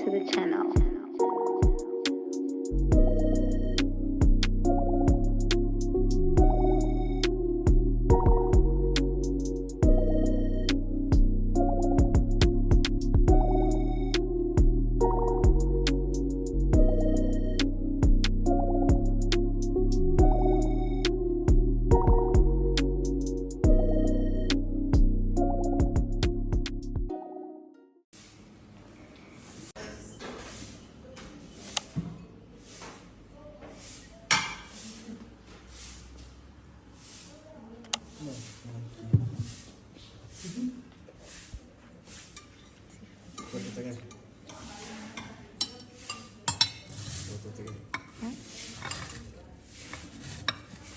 to the channel.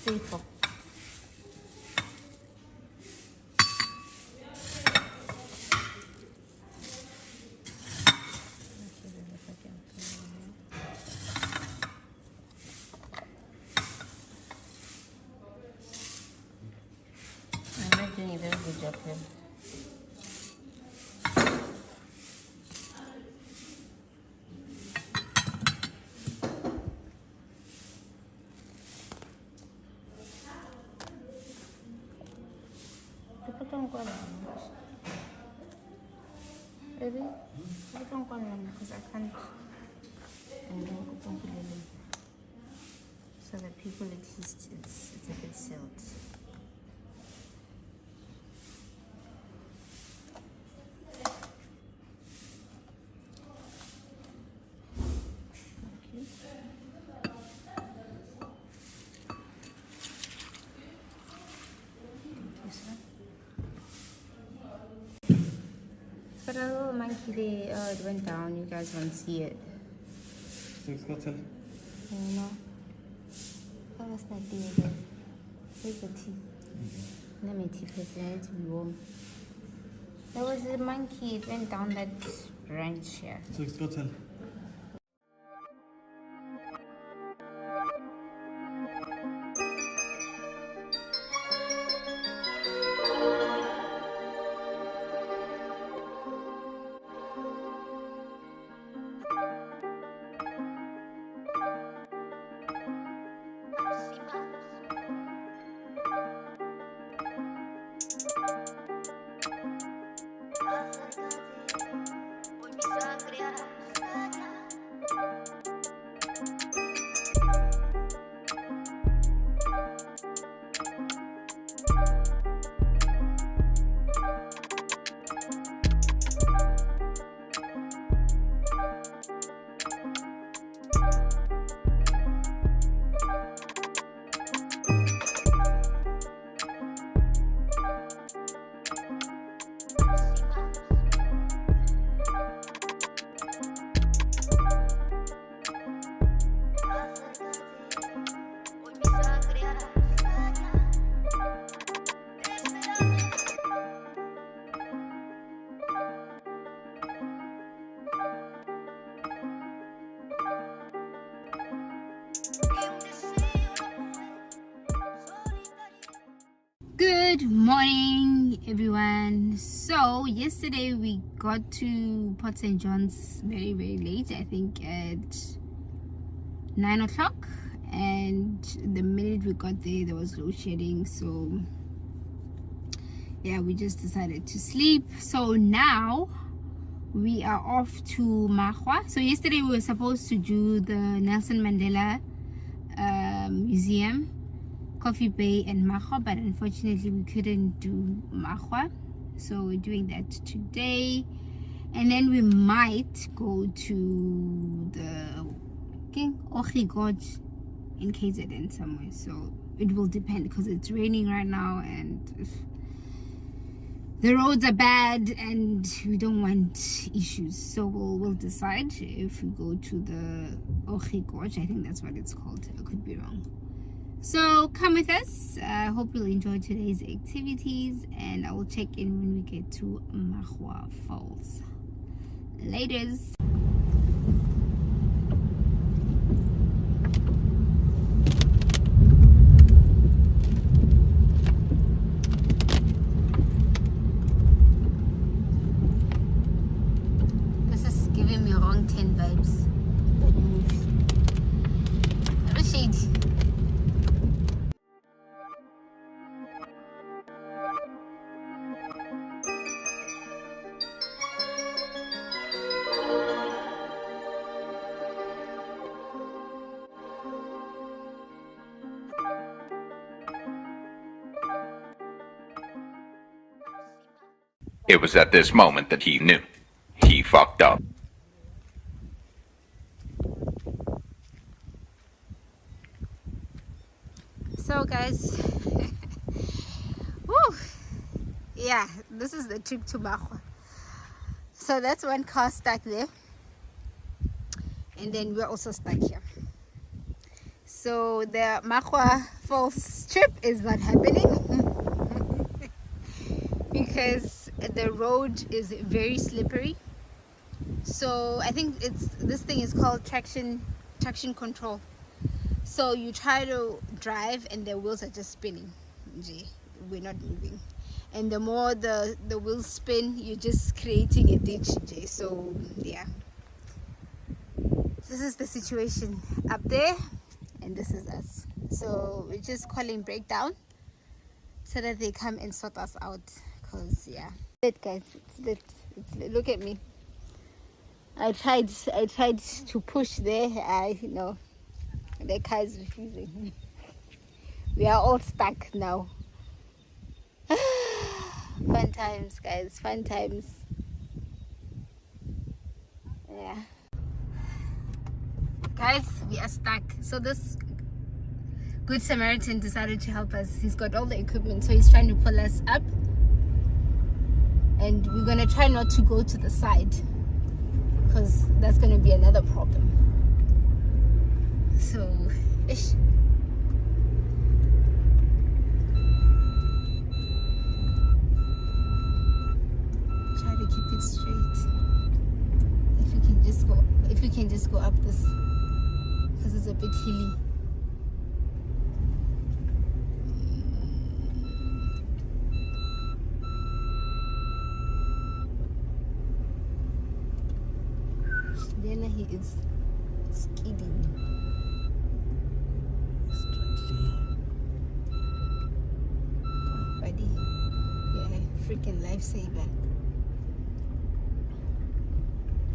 Sifo. I'm not doing a very good job here. Baby, I don't want them because I can't. And then so that people at least it's a bit sealed. But a little monkey there, oh, it went down. You guys won't see it. Xoxo. You know? That was not there again. Where's the tea? Let me tea first. I need to be warm. There was a monkey. It went down that branch here. Xoxo. Good morning, everyone. So yesterday we got to Port St. John's very late, I think at 9 o'clock, and the minute we got there was load shedding, so yeah, we just decided to sleep. So now we are off to Magwa. So yesterday we were supposed to do the Nelson Mandela Museum, Coffee Bay and Magwa, but unfortunately we couldn't do Magwa, so we're doing that today. And then we might go to the Ochi Gorge in KZN somewhere, so it will depend because it's raining right now and if the roads are bad and we don't want issues, so we'll decide if we go to the Ochi Gorge. I think that's what it's called, I could be wrong. So come with us. I hope you'll enjoy today's activities, and I will check in when we get to Magwa Falls. Laters. This is giving me wrong 10 It was at this moment that he knew. He fucked up. So guys, woo, yeah, this is the trip to Magwa. So that's one car stuck there, and then we're also stuck here. So the Magwa Falls trip is not happening because the road is very slippery. So I think this thing is called traction control. So you try to drive and the wheels are just spinning. We're not moving. And the more the wheels spin, you're just creating a ditch. So yeah. This is the situation up there, and this is us. So we're just calling breakdown so that they come and sort us out. Cause yeah. Lit, guys, it's lit. It's lit. Look at me. I tried to push there. The car is refusing. We are all stuck now. Fun times, guys. Fun times. Yeah. Guys, we are stuck. So this Good Samaritan decided to help us. He's got all the equipment, so he's trying to pull us up. And we're going to try not to go to the side, because that's going to be another problem. So, ish. Try to keep it straight. If we can just go up this, because it's a bit hilly. Then he is skidding. Oh, buddy. Yeah, freaking lifesaver.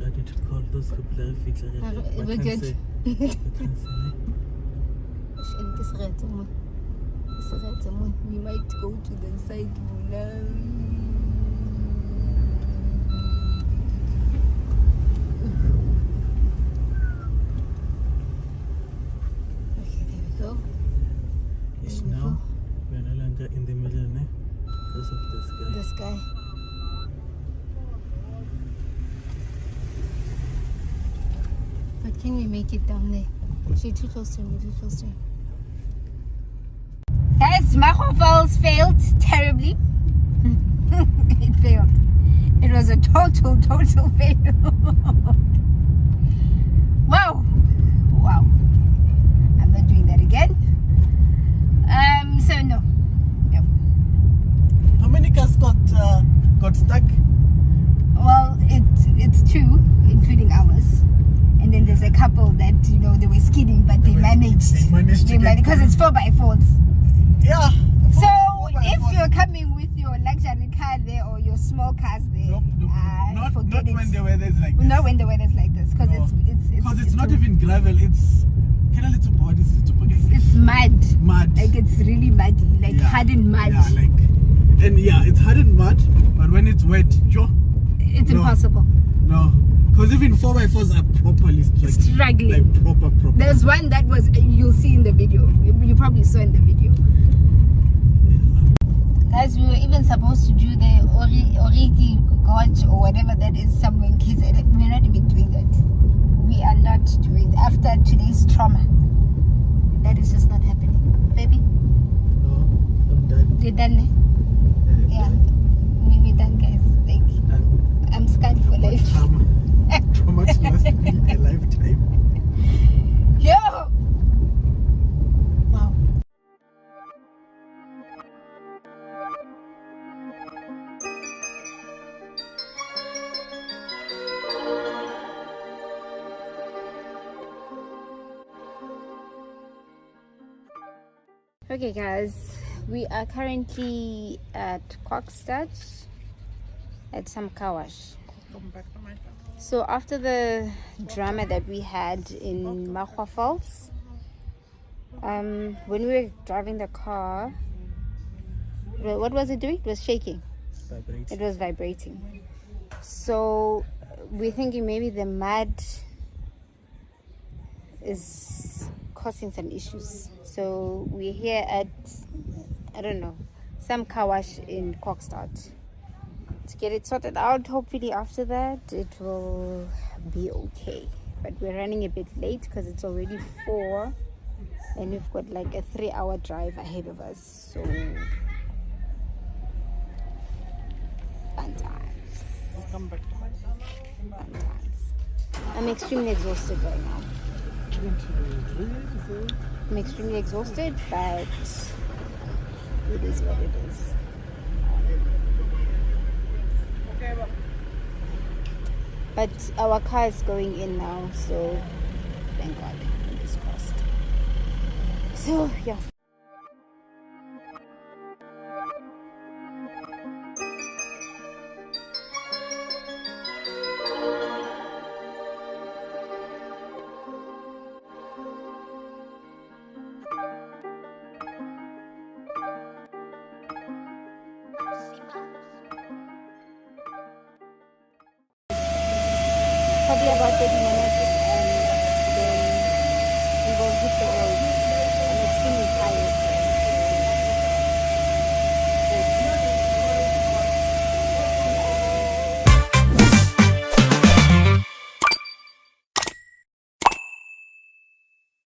I need to call those people I fix it. We're good. We might go to the side. Now we are no longer in the middle, because of this guy. But can we make it down there? She's too close to me, too close to him. Guys, Magwa Falls failed terribly. It failed. It was a total fail. Wow. I'm not doing that again. So no. How many cars got stuck? Well, it's two, including ours. And then there's a couple that, they were skidding, but they managed because it's 4x4s. Yeah. So if you're coming with your luxury car there or your small cars there, Nope. Not when the weather is like this. Not when the weather is like this, because it's not even gravel. It's it's mud. Like it's really muddy, like hardened mud. Yeah, it's hardened mud, but when it's wet, it's impossible. No, because even 4x4s are properly struggling. Like proper. There's one that was, you'll see in the video. You probably saw in the video. Guys, we were even supposed to do the Origi Gorge or whatever that is somewhere in KZN. We're not even doing that. We are not doing it. After today's trauma, that is just not happening. Baby? No, I'm done. You're done? Yeah. We're done, guys. I'm scared for life. Trauma to last a lifetime. Yo! Wow. Okay guys, we are currently at Kokstad at some car wash. So after the drama that we had in Magwa Falls, when we were driving the car, what was it doing? It was shaking. Vibrating. It was vibrating. So we're thinking maybe the mud is causing some issues. So we're here at, I don't know, some car wash in Kokstad to get it sorted out. Hopefully after that it will be okay. But we're running a bit late because it's already 4 and we've got like a 3-hour drive ahead of us. So fun times. Welcome back to my Fun times. I'm extremely exhausted right now. I'm extremely exhausted, but it is what it is. But our car is going in now, so thank God, fingers crossed. So yeah. Probably about 30 minutes and then we will hit the road.